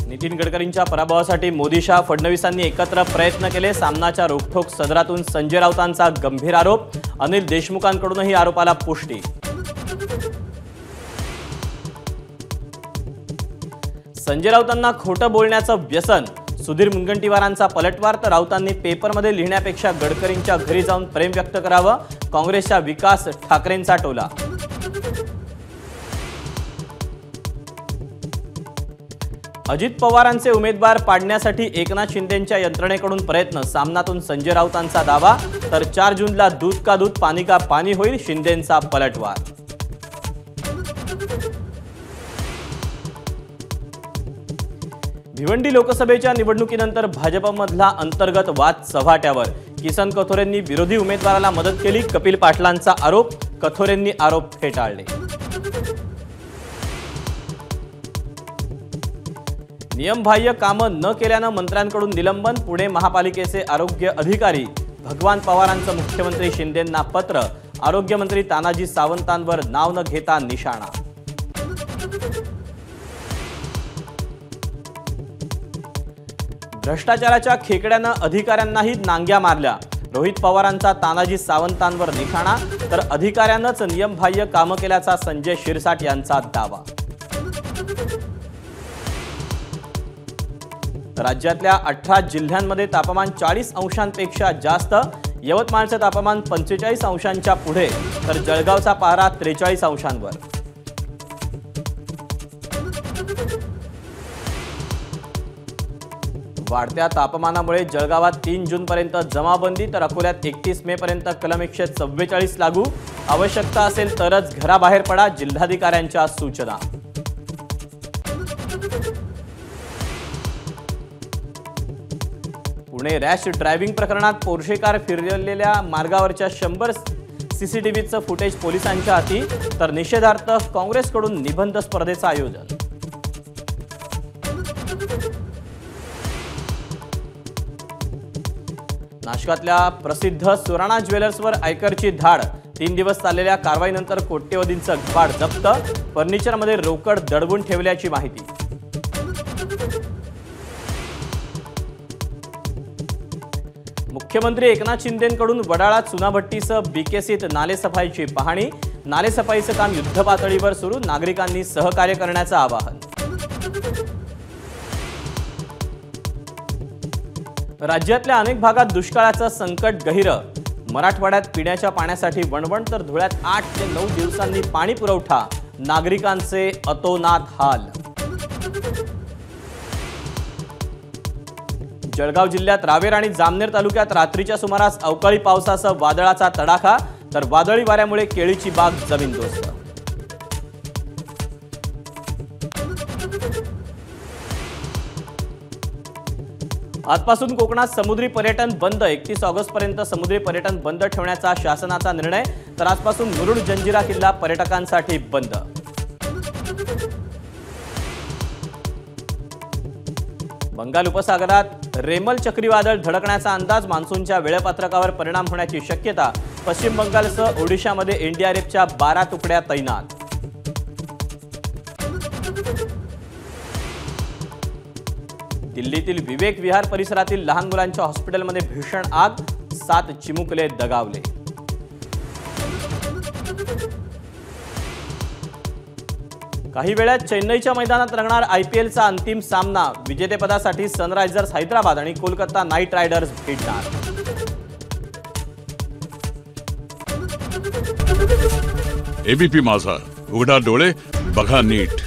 नितीन गडकरींच्या पराभवासाठी मोदी शहा फडणवीसांनी एकत्र प्रयत्न केले। सामनाच्या रोखठोक सदरातून संजय राऊतांचा गंभीर आरोप। अनिल देशमुखांकडूनही आरोपाला पुष्टी। संजय राऊतांना खोटं बोलण्याचं व्यसन। सुधीर मुनगंटीवारांचा पलटवार। तर राऊतांनी पेपरमध्ये लिहिण्यापेक्षा गडकरींच्या घरी जाऊन प्रेम व्यक्त करावं। काँग्रेसच्या विकास ठाकरेंचा टोला। अजित पवारांचे उमेदवार पाडण्यासाठी एकनाथ शिंदेंच्या यंत्रणेकडून प्रयत्न। सामनातून संजय राऊतांचा दावा। तर 4 जूनला दूध का दूध पानी का पानी होईल, शिंदेंचा पलटवार। भिवंडी लोकसभेच्या निवडणुकीनंतर भाजपमधला अंतर्गत वाद चव्हाट्यावर। किसन कथोरेंनी विरोधी उमेदवाराला मदत केली, कपिल पाटलांचा आरोप। कथोरेंनी आरोप फेटाळले। नियमबाह्य कामं न केल्यानं मंत्र्यांकडून निलंबन। पुणे महापालिकेचे आरोग्य अधिकारी भगवान पवारांचं मुख्यमंत्री शिंदेंना पत्र। आरोग्यमंत्री तानाजी सावंतांवर नाव न घेता निशाणा। भ्रष्टाचाराच्या खेकड्यानं अधिकाऱ्यांनाही नांग्या मारल्या। रोहित पवारांचा तानाजी सावंतांवर निशाणा। तर अधिकाऱ्यांनाच नियमबाह्य कामं केल्याचा संजय शिरसाट यांचा दावा। राज्यातल्या 18 जिल्ह्यांमध्ये तापमान 40 अंशांपेक्षा जास्त। यवतमाळचं तापमान 45 अंशांच्या पुढे। तर जळगावचा पारा 43 अंशांवर। वाढत्या तापमानामुळे जळगावात 3 जूनपर्यंत जमावबंदी। तर अकोल्यात 31 मे पर्यंत कलम 144 लागू। आवश्यकता असेल तरच घराबाहेर पडा, जिल्हाधिकाऱ्यांच्या सूचना। पुणे रॅश ड्रायव्हिंग प्रकरणात पोर्शे कार फिरलेल्या मार्गावरच्या 100 सीसीटीव्हीचं फुटेज पोलिसांच्या हाती। तर निषेधार्थ काँग्रेसकडून निबंध स्पर्धेचं आयोजन। नाशिकातल्या प्रसिद्ध सुराणा ज्वेलर्सवर आयकरची धाड। 3 दिवस चाललेल्या कारवाईनंतर कोट्यवधींचं घबाड जप्त। फर्निचरमध्ये रोकड दडवून ठेवल्याची माहिती। मुख्यमंत्री एकनाथ शिंदेंकडून वडाळा चुनाभट्टीसह बीकेसीत नालेसफाईची पाहणी। नालेसफाईचं काम युद्धपातळीवर सुरू। नागरिकांनी सहकार्य करण्याचं आवाहन। राज्यातल्या अनेक भागात दुष्काळाचं संकट गहिरं। मराठवाड्यात पिण्याच्या पाण्यासाठी वणवण। तर धुळ्यात 8 ते 9 दिवसांनी पाणी पुरवठा। नागरिकांचे अतोनात हाल। जळगाव जिल्ह्यात रावेर आणि जामनेर तालुक्यात रात्रीच्या सुमारास अवकाळी पावसासह वादळाचा तडाखा। तर वादळी वाऱ्यामुळे केळीची बाग जमीनदोस्त। आजपासून कोकणात समुद्री पर्यटन बंद। 31 ऑगस्टपर्यंत समुद्री पर्यटन बंद ठेवण्याचा शासनाचा निर्णय। तर आजपासून मुरुड जंजिरा किल्ला पर्यटकांसाठी बंद। बंगाल उपसागरात रेमल चक्रीवादळ धडकण्याचा अंदाज। मान्सूनच्या वेळापत्रकावर परिणाम होण्याची शक्यता। पश्चिम बंगालसह ओडिशामध्ये एनडीआरएफच्या 12 तुकड्या तैनात। दिल्लीतील विवेक विहार परिसरातील लहान मुलांच्या हॉस्पिटलमध्ये भीषण आग। 7 चिमुकले दगावले। काही वेळात चेन्नईच्या मैदानात रंगणार आयपीएलचा अंतिम सामना। विजेतेपदासाठी सनरायझर्स हैदराबाद आणि कोलकाता नाईट रायडर्स भिडणार। एबीपी माझा, उघडा डोळे बघा नीट।